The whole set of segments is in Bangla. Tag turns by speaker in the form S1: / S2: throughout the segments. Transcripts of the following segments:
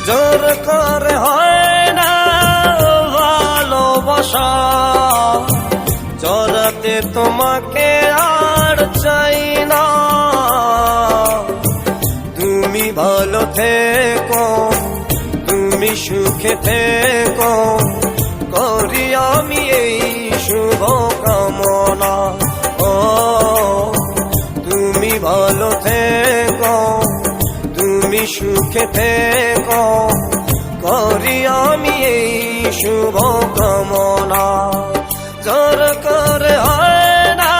S1: জোর করে হয় না ভালোবাসা, জড়াতে তোমাকে আর চাই না। তুমি ভালো থেকো, তুমি সুখে থেকো, করি আমি এই শুভ কামনা। ও তুমি ভালো থেকো, তুমি সুখে থেকো, করি আমি এই শুভ কামনা। জোর করে হয় না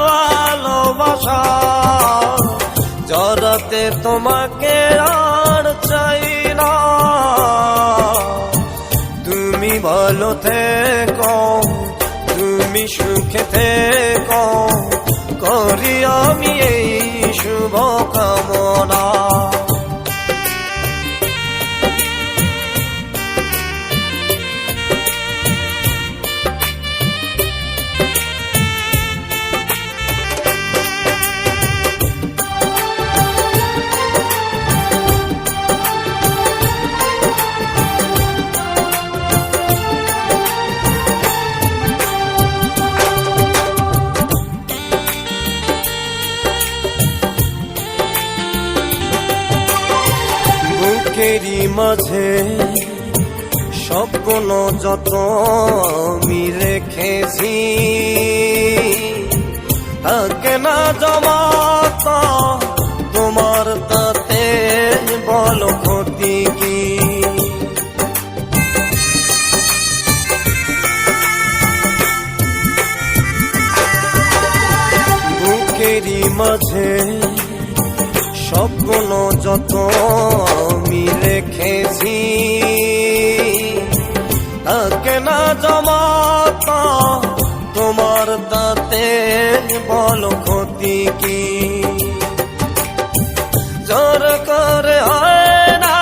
S1: ভালোবাসা, জড়াতে তোমাকে আর চাই না। তুমি ভালো থেকো, তুমি সুখে থেকো, করি আমি এই শুভ কামনা। বুকেরই মাঝে স্বপ্ন যত আমি রেখেছি, থাকে না জমাতা তোমার তাতে বলো ক্ষতি কি। বুকেরই মাঝে স্বপ্ন যত আমি রেখেছি, থাকে না জমাতা তোমার তাতে বলো ক্ষতি কি। জোর করে হয় না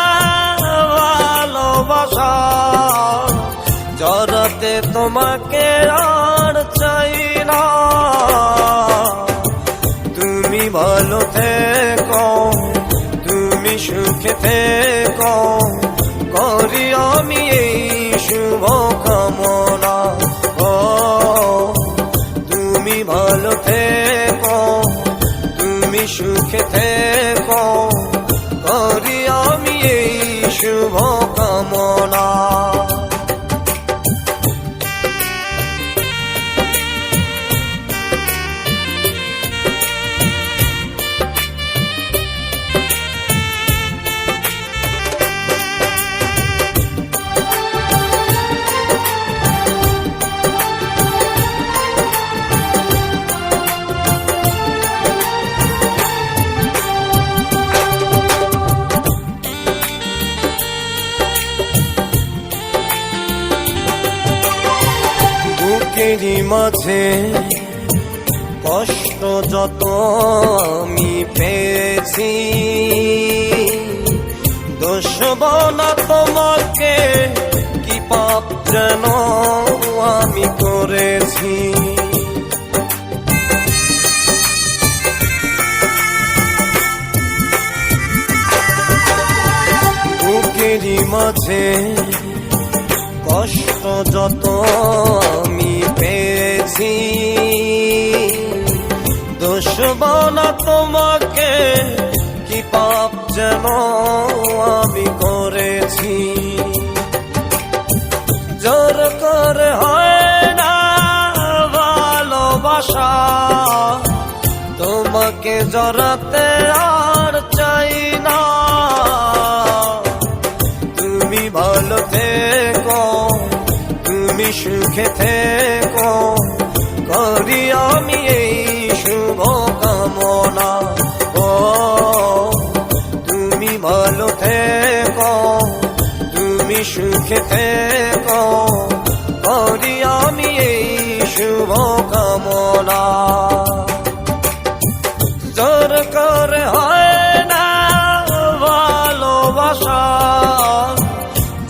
S1: ভালোবাসা, জড়াতে তোমাকে আর চাই না। তুমি ভালো থেকো, তুমি সুখে থেকো, করি আমি এই শুভ কামনা। ও তুমি ভালো থেকো, তুমি সুখে থেকো, করি আমি এই শুভ কামনা। বুকেরই মাঝে কষ্ট যত আমি পেয়েছি, দোষব না তোমাকে, কি পাপ যেন আমি করেছি। বুকেরই মাঝে কষ্ট যত আমি পেয়েছি, দোষব না তোমাকে, কি পাপ যেন আমি করেছি। জোর করে হয় না ভালোবাসা, তোমাকে জড়াতে আর চাই না। তুমি ভালো থেকো, তুমি সুখে থেকো, করি আমি এই শুভ কামনা। ও তুমি ভালো থেকো, তুমি সুখে থেকো, করি আমি এই শুভ কামনা। জোর করে হয় না ভালোবাসা,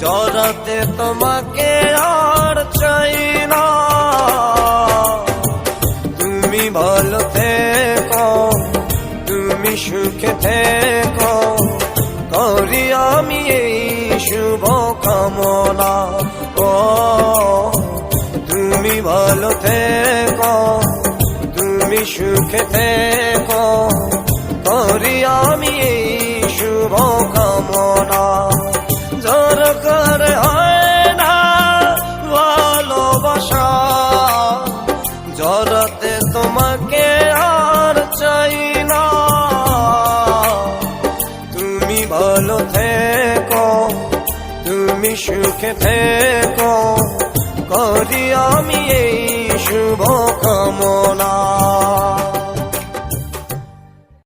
S1: জড়াতে তোমাকে আর চাই না। তুমি ভালো থেকো, তুমি সুখে থেকো, করি আমি এই শুভ কামনা। ও তুমি ভালো থেকো, তুমি সুখে থেকো, করি আমি এই শুভ কামনা। জোর করে হয় না ভালোবাসা, জড়াতে তোমাকে আর চাই না। তুমি ভালো থেকো, তুমি সুখে থেকো, করি আমি এই শুভ কামনা।